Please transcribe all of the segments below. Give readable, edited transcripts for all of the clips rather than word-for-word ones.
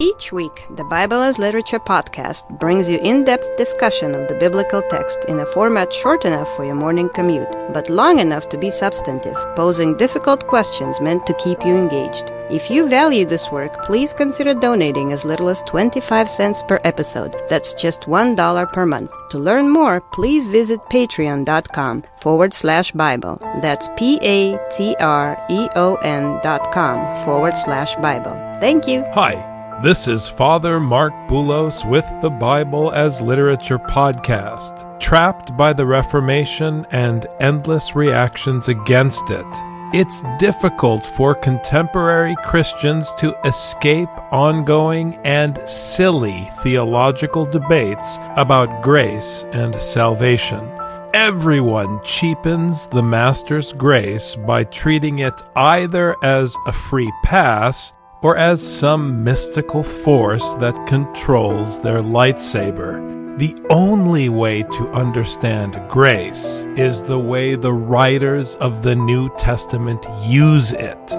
Each week, the Bible as Literature podcast brings you in-depth discussion of the biblical text in a format short enough for your morning commute, but long enough to be substantive, posing difficult questions meant to keep you engaged. If you value this work, please consider donating as little as 25 cents per episode. That's just $1 per month. To learn more, please visit patreon.com/Bible. That's patreon.com/Bible. Thank you. Hi. This is Father Marc Boulos with the Bible as Literature podcast. Trapped by the Reformation and endless reactions against it, it's difficult for contemporary Christians to escape ongoing and silly theological debates about grace and salvation. Everyone cheapens the Master's grace by treating it either as a free pass or as some mystical force that controls their lightsaber. The only way to understand grace is the way the writers of the New Testament use it,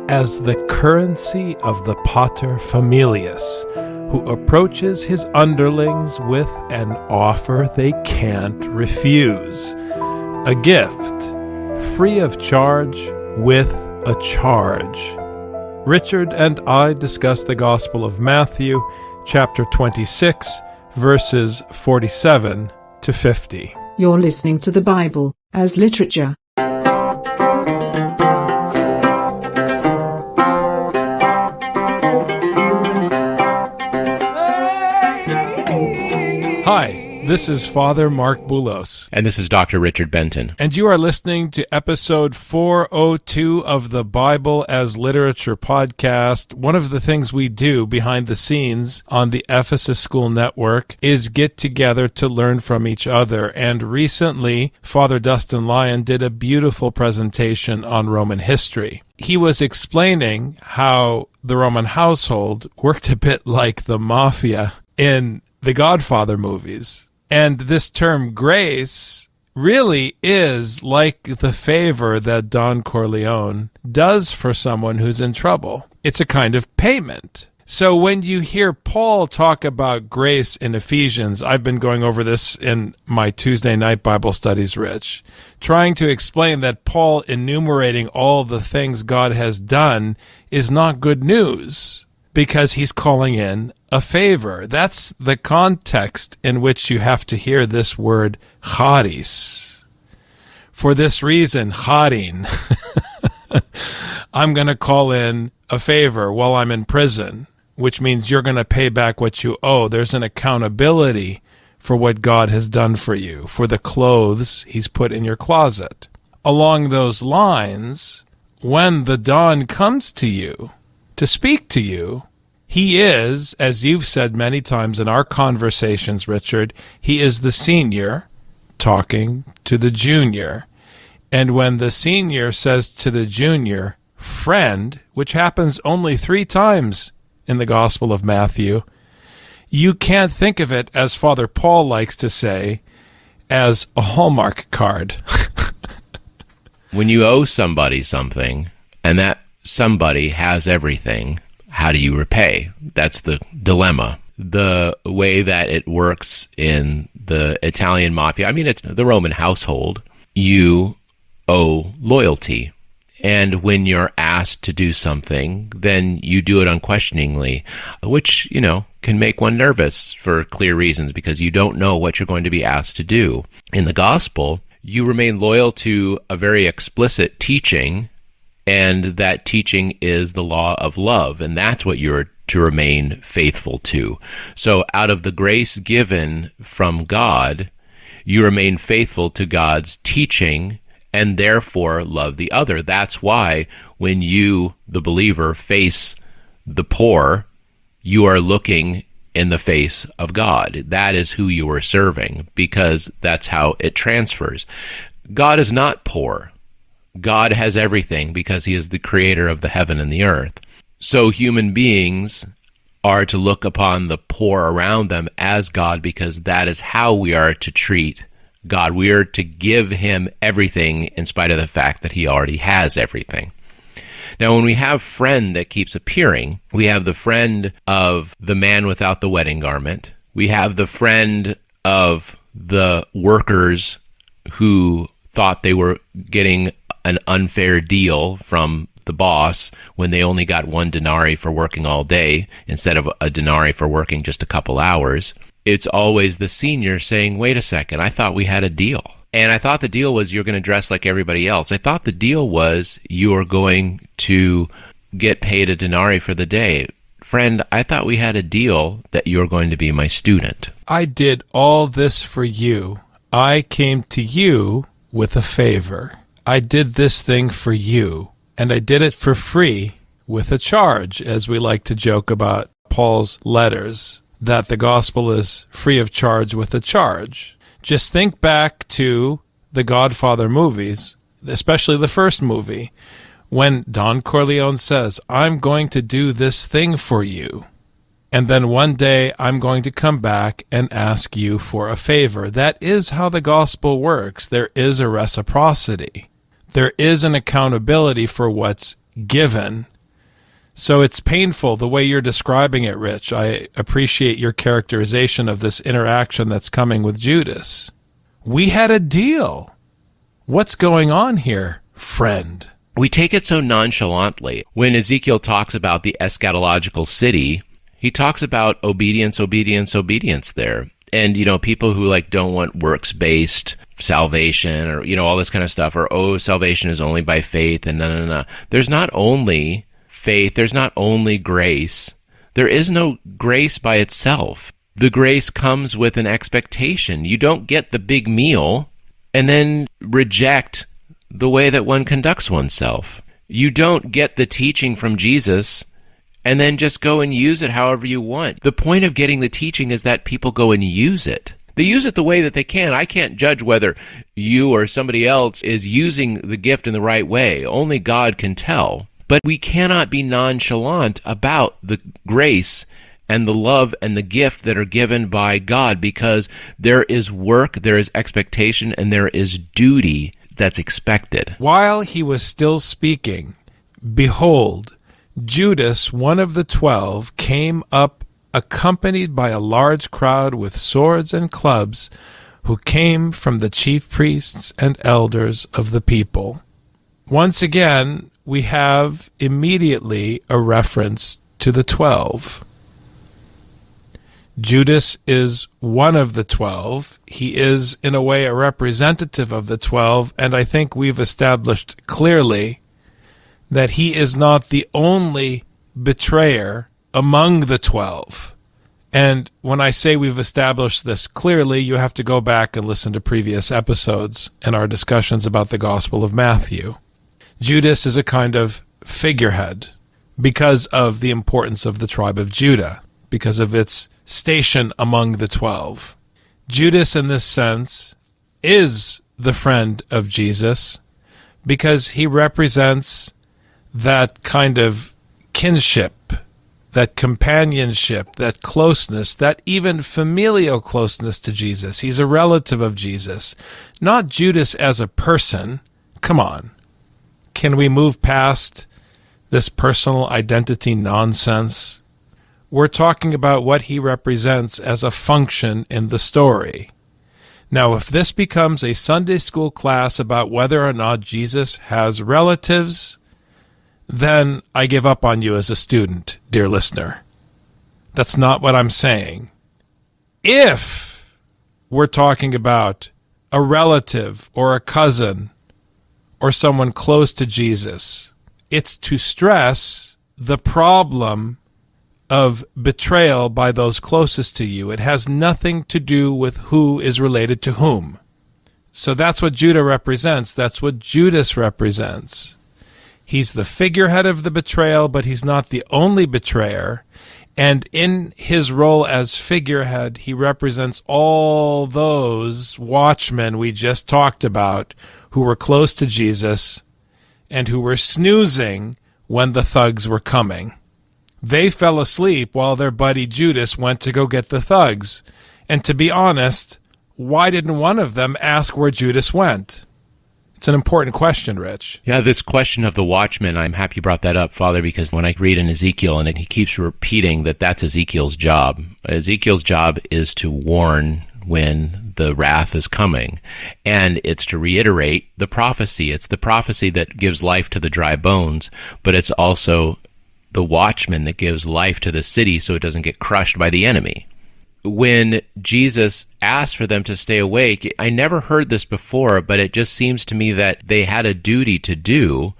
as the currency of the Pater Familias, who approaches his underlings with an offer they can't refuse. A gift, free of charge, with a charge. Richard and I discuss the Gospel of Matthew, chapter 26, verses 47 to 50. You're listening to the Bible as Literature. Hi. This is Father Marc Boulos. And this is Dr. Richard Benton. And you are listening to episode 402 of the Bible as Literature podcast. One of the things we do behind the scenes on the Ephesus School Network is get together to learn from each other. And recently, Father Dustin Lyon did a beautiful presentation on Roman history. He was explaining how the Roman household worked a bit like the mafia in the Godfather movies. And this term grace really is like the favor that Don Corleone does for someone who's in trouble. It's a kind of payment. So when you hear Paul talk about grace in Ephesians, I've been going over this in my Tuesday night Bible studies, Rich, trying to explain that Paul enumerating all the things God has done is not good news, because he's calling in a favor. That's the context in which you have to hear this word charis. For this reason, charin, I'm going to call in a favor while I'm in prison, which means you're going to pay back what you owe. There's an accountability for what God has done for you, for the clothes he's put in your closet. Along those lines, when the Don comes to you to speak to you, he is, as you've said many times in our conversations, Richard, he is the senior talking to the junior. And when the senior says to the junior, friend, which happens only 3 times in the Gospel of Matthew, you can't think of it, as Father Paul likes to say, as a Hallmark card. When you owe somebody something, and that somebody has everything, how do you repay? That's the dilemma. The way that it works in the Italian mafia, I mean, it's the Roman household, you owe loyalty. And when you're asked to do something, then you do it unquestioningly, which, can make one nervous for clear reasons, because you don't know what you're going to be asked to do. In the gospel, you remain loyal to a very explicit teaching, and that teaching is the law of love, and that's what you're to remain faithful to. So out of the grace given from God, you remain faithful to God's teaching, and therefore love the other. That's why when you, the believer, face the poor, you are looking in the face of God. That is who you are serving, because that's how it transfers. God is not poor. God has everything because he is the creator of the heaven and the earth. So human beings are to look upon the poor around them as God, because that is how we are to treat God. We are to give him everything in spite of the fact that he already has everything. Now, when we have friend that keeps appearing, we have the friend of the man without the wedding garment. We have the friend of the workers who thought they were getting an unfair deal from the boss when they only got 1 denarii for working all day instead of a denarii for working just a couple hours. It's always the senior saying, wait a second, I thought we had a deal. And I thought the deal was you're going to dress like everybody else. I thought the deal was you are going to get paid a denarii for the day. Friend, I thought we had a deal that you're going to be my student. I did all this for you. I came to you with a favor. I did this thing for you, and I did it for free with a charge, as we like to joke about Paul's letters, that the gospel is free of charge with a charge. Just think back to the Godfather movies, especially the first movie, when Don Corleone says, I'm going to do this thing for you, and then one day I'm going to come back and ask you for a favor. That is how the gospel works. There is a reciprocity. There is an accountability for what's given. So it's painful the way you're describing it, Rich. I appreciate your characterization of this interaction that's coming with Judas. We had a deal. What's going on here, friend? We take it so nonchalantly. When Ezekiel talks about the eschatological city, he talks about obedience, obedience, obedience there. And, people who don't want works-based salvation or, all this kind of stuff, or, salvation is only by faith, and no. There's not only faith, there's not only grace. There is no grace by itself. The grace comes with an expectation. You don't get the big meal and then reject the way that one conducts oneself. You don't get the teaching from Jesus and then just go and use it however you want. The point of getting the teaching is that people go and use it. They use it the way that they can. I can't judge whether you or somebody else is using the gift in the right way. Only God can tell. But we cannot be nonchalant about the grace and the love and the gift that are given by God, because there is work, there is expectation, and there is duty that's expected. While he was still speaking, behold, Judas, one of the 12, came up accompanied by a large crowd with swords and clubs, who came from the chief priests and elders of the people. Once again, we have immediately a reference to the 12. Judas is one of the 12. He is, in a way, a representative of the 12, and I think we've established clearly that he is not the only betrayer among the 12. And when I say we've established this clearly, you have to go back and listen to previous episodes and our discussions about the Gospel of Matthew. Judas is a kind of figurehead because of the importance of the tribe of Judah, because of its station among the 12. Judas, in this sense, is the friend of Jesus because he represents that kind of kinship, that companionship, that closeness, that even familial closeness to Jesus. He's a relative of Jesus, not Judas as a person. Come on. Can we move past this personal identity nonsense? We're talking about what he represents as a function in the story. Now, if this becomes a Sunday school class about whether or not Jesus has relatives, then I give up on you as a student, dear listener. That's not what I'm saying. If we're talking about a relative or a cousin or someone close to Jesus, it's to stress the problem of betrayal by those closest to you. It has nothing to do with who is related to whom. So that's what Judah represents. That's what Judas represents. He's the figurehead of the betrayal, but he's not the only betrayer. And in his role as figurehead, he represents all those watchmen we just talked about who were close to Jesus and who were snoozing when the thugs were coming. They fell asleep while their buddy Judas went to go get the thugs. And to be honest, why didn't one of them ask where Judas went? It's an important question, Rich. Yeah, this question of the watchman, I'm happy you brought that up, Father, because when I read in Ezekiel, and he keeps repeating that that's Ezekiel's job. Ezekiel's job is to warn when the wrath is coming, and it's to reiterate the prophecy. It's the prophecy that gives life to the dry bones, but it's also the watchman that gives life to the city so it doesn't get crushed by the enemy. When Jesus asked for them to stay awake, I never heard this before, but it just seems to me that they had a duty to do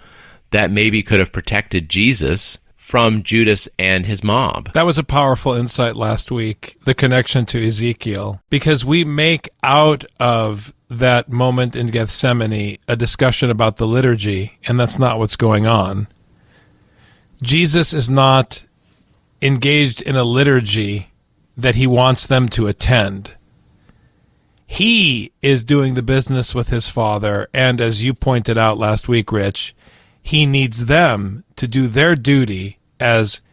that maybe could have protected Jesus from Judas and his mob. That was a powerful insight last week, the connection to Ezekiel, because we make out of that moment in Gethsemane a discussion about the liturgy, and that's not what's going on. Jesus is not engaged in a liturgy that he wants them to attend. He is doing the business with his Father, and as you pointed out last week, Rich, he needs them to do their duty as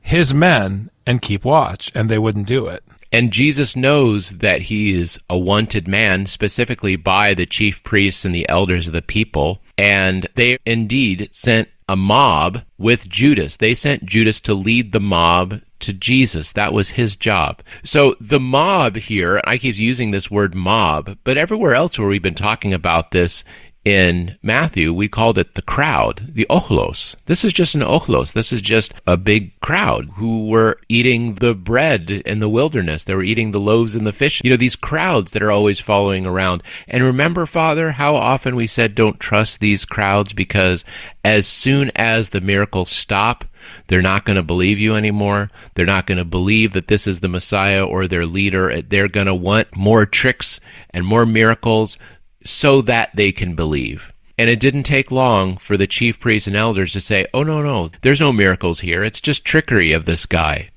his men and keep watch, and they wouldn't do it. And Jesus knows that he is a wanted man, specifically by the chief priests and the elders of the people, and they indeed sent a mob with Judas. They sent Judas to lead the mob to Jesus. That was his job. So the mob here, I keep using this word mob, but everywhere else where we've been talking about this in Matthew, we called it the crowd, the ochlos. This is just an ochlos. This is just a big crowd who were eating the bread in the wilderness. They were eating the loaves and the fish. You know, these crowds that are always following around. And remember, Father, how often we said don't trust these crowds, because as soon as the miracles stop, they're not going to believe you anymore. They're not going to believe that this is the Messiah or their leader. They're going to want more tricks and more miracles so that they can believe. And it didn't take long for the chief priests and elders to say, oh, no, there's no miracles here. It's just trickery of this guy.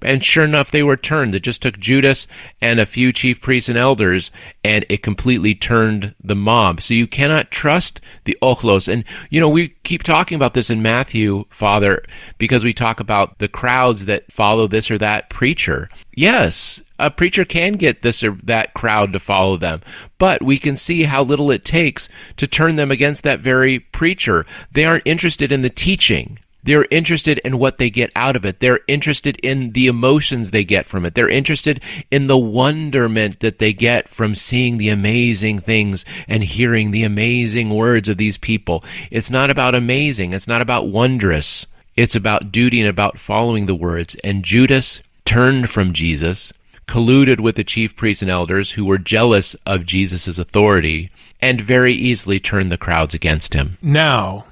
And sure enough, they were turned. It just took Judas and a few chief priests and elders, and it completely turned the mob. So you cannot trust the ochlos. And, you know, we keep talking about this in Matthew, Father, because we talk about the crowds that follow this or that preacher. Yes, a preacher can get this or that crowd to follow them, but we can see how little it takes to turn them against that very preacher. They aren't interested in the teaching. They're interested in what they get out of it. They're interested in the emotions they get from it. They're interested in the wonderment that they get from seeing the amazing things and hearing the amazing words of these people. It's not about amazing. It's not about wondrous. It's about duty and about following the words. And Judas turned from Jesus, colluded with the chief priests and elders who were jealous of Jesus' authority, and very easily turned the crowds against him. Now,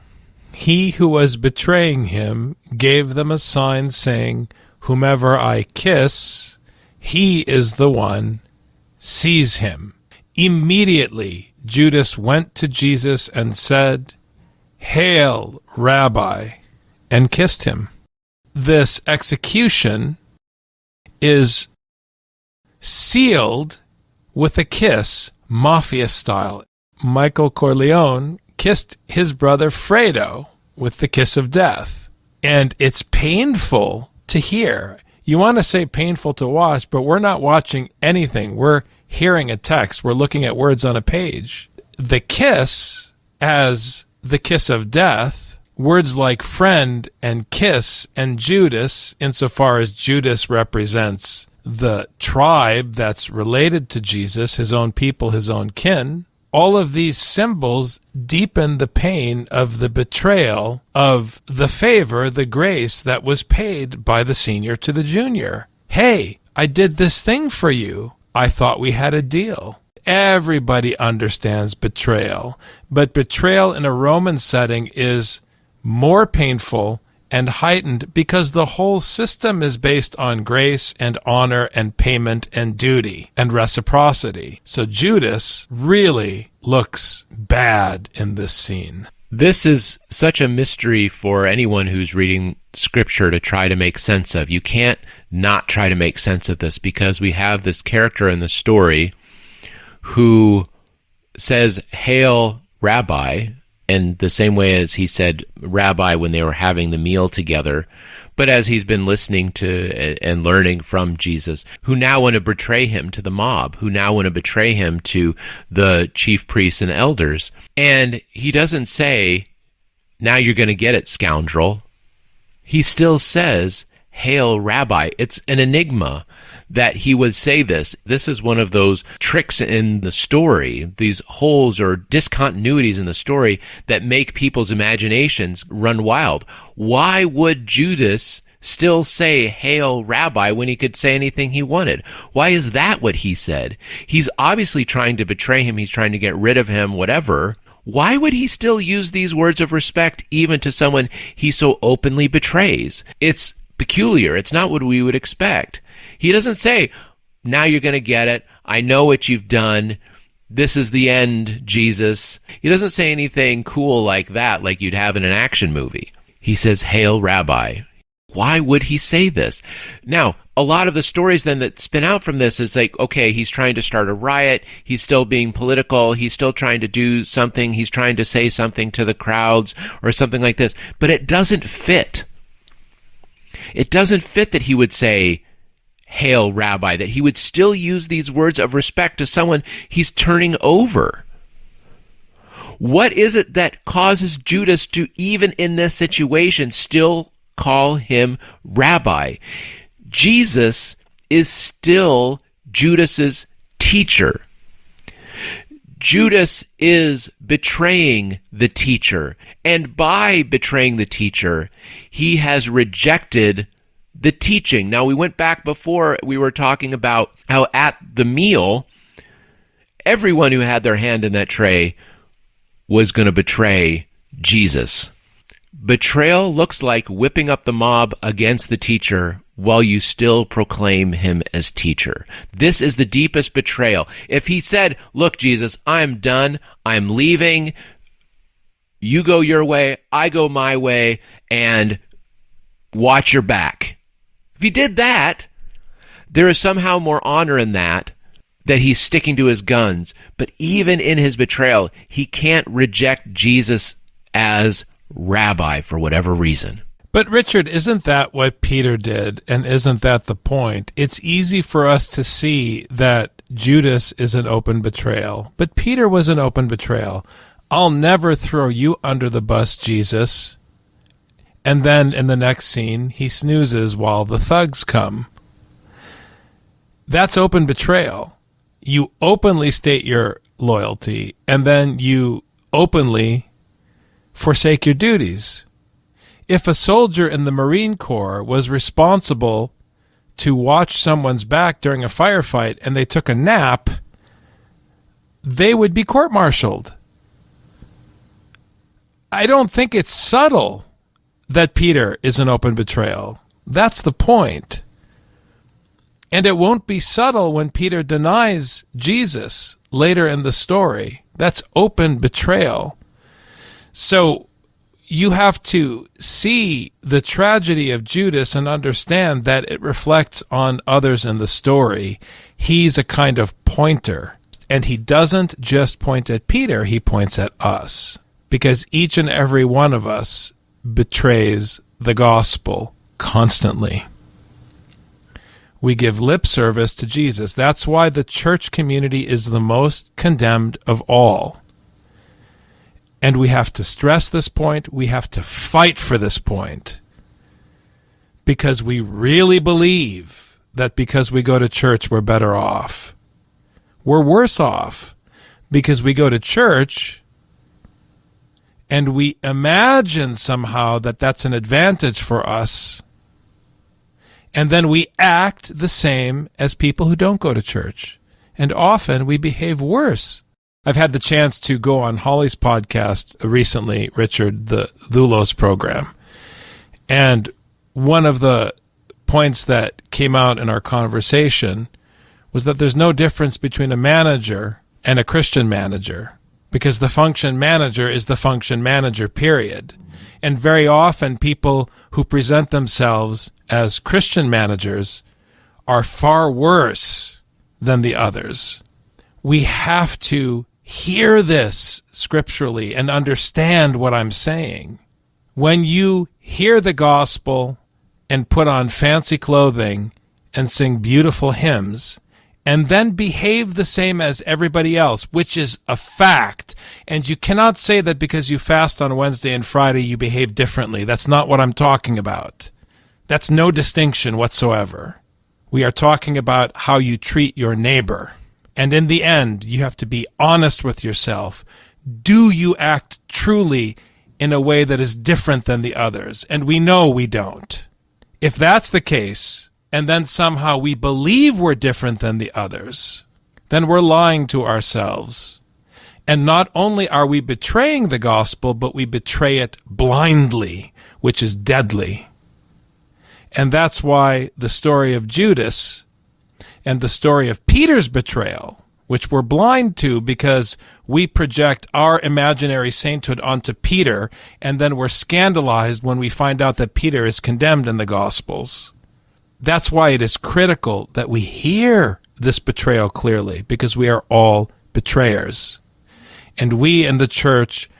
he who was betraying him gave them a sign saying, whomever I kiss, he is the one, seize him. Immediately Judas went to Jesus and said, Hail, Rabbi, and kissed him. This execution is sealed with a kiss, mafia style. Michael Corleone kissed his brother Fredo with the kiss of death. And it's painful to hear. You want to say painful to watch, but we're not watching anything. We're hearing a text. We're looking at words on a page. The kiss as the kiss of death, words like friend and kiss and Judas, insofar as Judas represents the tribe that's related to Jesus, his own people, his own kin, all of these symbols deepen the pain of the betrayal of the favor, the grace that was paid by the senior to the junior. Hey, I did this thing for you. I thought we had a deal. Everybody understands betrayal, but betrayal in a Roman setting is more painful and heightened because the whole system is based on grace and honor and payment and duty and reciprocity. So Judas really looks bad in this scene. This is such a mystery for anyone who's reading Scripture to try to make sense of. You can't not try to make sense of this because we have this character in the story who says, Hail, Rabbi, in the same way as he said rabbi when they were having the meal together, but as he's been listening to and learning from Jesus, who now want to betray him to the mob, who now want to betray him to the chief priests and elders. And he doesn't say, now you're going to get it, scoundrel. He still says, hail, rabbi. It's an enigma that he would say this. This is one of those tricks in the story, these holes or discontinuities in the story that make people's imaginations run wild. Why would Judas still say, hail, rabbi, when he could say anything he wanted? Why is that what he said? He's obviously trying to betray him. He's trying to get rid of him, whatever. Why would he still use these words of respect even to someone he so openly betrays? It's peculiar. It's not what we would expect. He doesn't say, now you're going to get it. I know what you've done. This is the end, Jesus. He doesn't say anything cool like that, like you'd have in an action movie. He says, hail, rabbi. Why would he say this? Now, a lot of the stories then that spin out from this is like, okay, he's trying to start a riot. He's still being political. He's still trying to do something. He's trying to say something to the crowds or something like this. But it doesn't fit. It doesn't fit that he would say, hail, rabbi, that he would still use these words of respect to someone he's turning over. What is it that causes Judas to, even in this situation, still call him rabbi? Jesus is still Judas's teacher. Judas is betraying the teacher, and by betraying the teacher, he has rejected the teaching. Now, we went back before, we were talking about how at the meal, everyone who had their hand in that tray was going to betray Jesus. Betrayal looks like whipping up the mob against the teacher while you still proclaim him as teacher. This is the deepest betrayal. If he said, look, Jesus, I'm done, I'm leaving, you go your way, I go my way, and watch your back. If he did that, there is somehow more honor in that he's sticking to his guns. But even in his betrayal, he can't reject Jesus as rabbi for whatever reason. But Richard, isn't that what Peter did? And isn't that the point? It's easy for us to see that Judas is an open betrayal, but Peter was an open betrayal. I'll never throw you under the bus, Jesus. And then in the next scene, he snoozes while the thugs come. That's open betrayal. You openly state your loyalty, and then you openly forsake your duties. If a soldier in the Marine Corps was responsible to watch someone's back during a firefight and they took a nap, they would be court-martialed. I don't think it's subtle that Peter is an open betrayal. That's the point. And it won't be subtle when Peter denies Jesus later in the story. That's open betrayal. So you have to see the tragedy of Judas and understand that it reflects on others in the story. He's a kind of pointer. And he doesn't just point at Peter, he points at us. Because each and every one of us betrays the gospel constantly. We give lip service to Jesus. That's why the church community is the most condemned of all. And we have to stress this point. We have to fight for this point. Because we really believe that because we go to church, we're better off. We're worse off because we go to church and we imagine somehow that that's an advantage for us. And then we act the same as people who don't go to church. And often we behave worse. I've had the chance to go on Holly's podcast recently, Richard, the Doulos program. And one of the points that came out in our conversation was that there's no difference between a manager and a Christian manager, because the function manager is the function manager, period. And very often people who present themselves as Christian managers are far worse than the others. We have to hear this scripturally and understand what I'm saying, when you hear the gospel and put on fancy clothing and sing beautiful hymns, and then behave the same as everybody else, which is a fact. And you cannot say that because you fast on Wednesday and Friday, you behave differently. That's not what I'm talking about. That's no distinction whatsoever. We are talking about how you treat your neighbor. And in the end, you have to be honest with yourself. Do you act truly in a way that is different than the others? And we know we don't. If that's the case, and then somehow we believe we're different than the others, then we're lying to ourselves. And not only are we betraying the gospel, but we betray it blindly, which is deadly. And that's why the story of Judas and the story of Peter's betrayal, which we're blind to because we project our imaginary sainthood onto Peter, and then we're scandalized when we find out that Peter is condemned in the Gospels. That's why it is critical that we hear this betrayal clearly, because we are all betrayers. And we in the church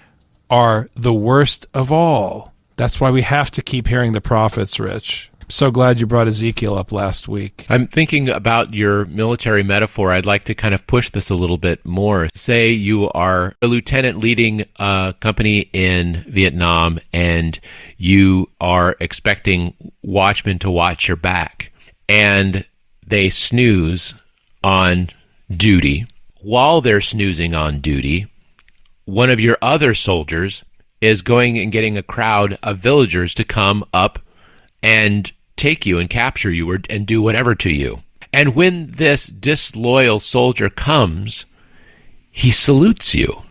are the worst of all. That's why we have to keep hearing the prophets, Rich. I'm so glad you brought Ezekiel up last week. I'm thinking about your military metaphor. I'd like to kind of push this a little bit more. Say you are a lieutenant leading a company in Vietnam, and you are expecting watchmen to watch your back, and they snooze on duty. While they're snoozing on duty, one of your other soldiers is going and getting a crowd of villagers to come up and take you and capture you and do whatever to you. And when this disloyal soldier comes, he salutes you.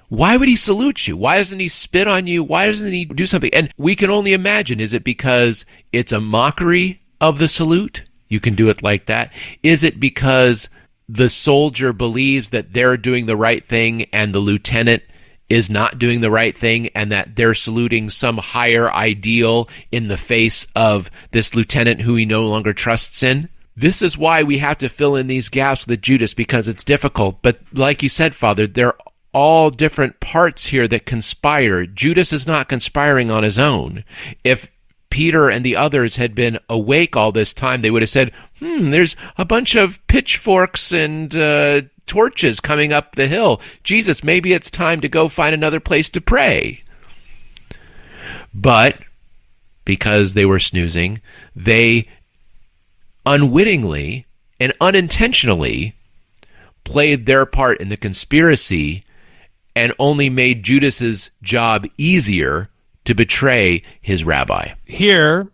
Why would he salute you? Why doesn't he spit on you? Why doesn't he do something? And we can only imagine, is it because it's a mockery of the salute? You can do it like that. Is it because the soldier believes that they're doing the right thing and the lieutenant is not doing the right thing, and that they're saluting some higher ideal in the face of this lieutenant who he no longer trusts in? This is why we have to fill in these gaps with Judas, because it's difficult. But like you said, Father, they're all different parts here that conspire. Judas is not conspiring on his own. If Peter and the others had been awake all this time, they would have said, there's a bunch of pitchforks and torches coming up the hill. Jesus, maybe it's time to go find another place to pray. But because they were snoozing, they unwittingly and unintentionally played their part in the conspiracy and only made Judas's job easier to betray his rabbi. Here,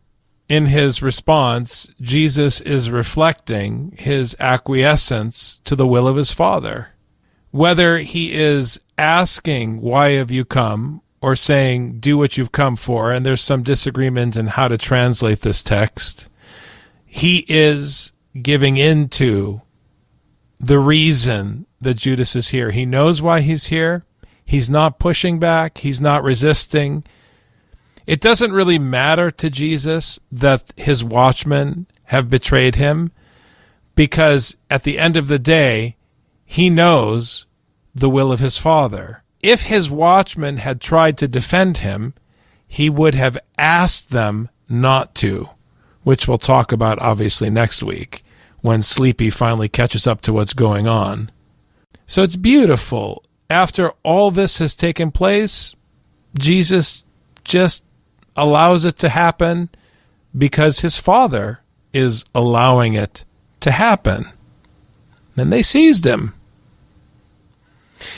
in his response, Jesus is reflecting his acquiescence to the will of his Father. Whether he is asking, "Why have you come?" or saying, "Do what you've come for," and there's some disagreement in how to translate this text, he is giving in to the reason that Judas is here. He knows why he's here. He's not pushing back. He's not resisting. It doesn't really matter to Jesus that his watchmen have betrayed him, because at the end of the day, he knows the will of his Father. If his watchmen had tried to defend him, he would have asked them not to, which we'll talk about obviously next week when Sleepy finally catches up to what's going on. So it's beautiful. After all this has taken place, Jesus just allows it to happen because his Father is allowing it to happen. And they seized him.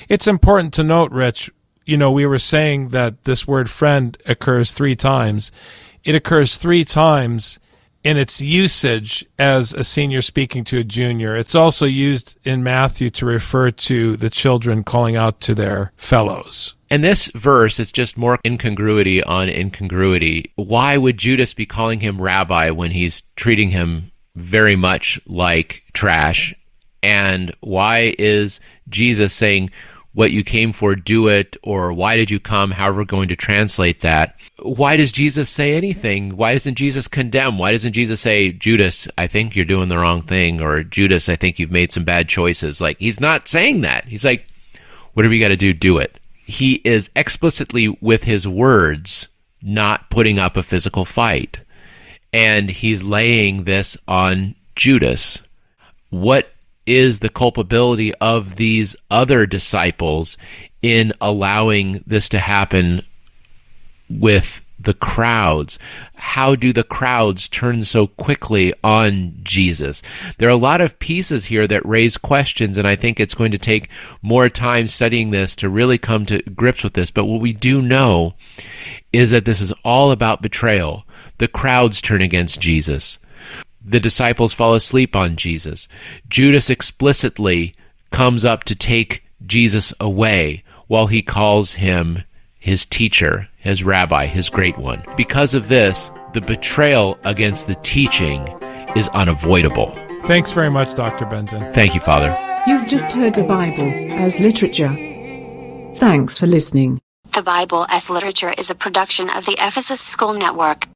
It's important to note, Rich, we were saying that this word friend occurs 3 times. It occurs 3 times in its usage as a senior speaking to a junior. It's also used in Matthew to refer to the children calling out to their fellows. And this verse is just more incongruity on incongruity. Why would Judas be calling him rabbi when he's treating him very much like trash? And why is Jesus saying, what you came for, do it, or why did you come, however we're going to translate that. Why does Jesus say anything? Why doesn't Jesus condemn? Why doesn't Jesus say, Judas, I think you're doing the wrong thing, or Judas, I think you've made some bad choices? Like, he's not saying that. He's like, whatever you got to do it. He is explicitly, with his words, not putting up a physical fight. And he's laying this on Judas. What is the culpability of these other disciples in allowing this to happen with the crowds? How do the crowds turn so quickly on Jesus? There are a lot of pieces here that raise questions, and I think it's going to take more time studying this to really come to grips with this. But what we do know is that this is all about betrayal. The crowds turn against Jesus. The disciples fall asleep on Jesus. Judas explicitly comes up to take Jesus away while he calls him his teacher, his rabbi, his great one. Because of this, the betrayal against the teaching is unavoidable. Thanks very much, Dr. Benton. Thank you, Father. You've just heard the Bible as literature. Thanks for listening. The Bible as Literature is a production of the Ephesus School Network.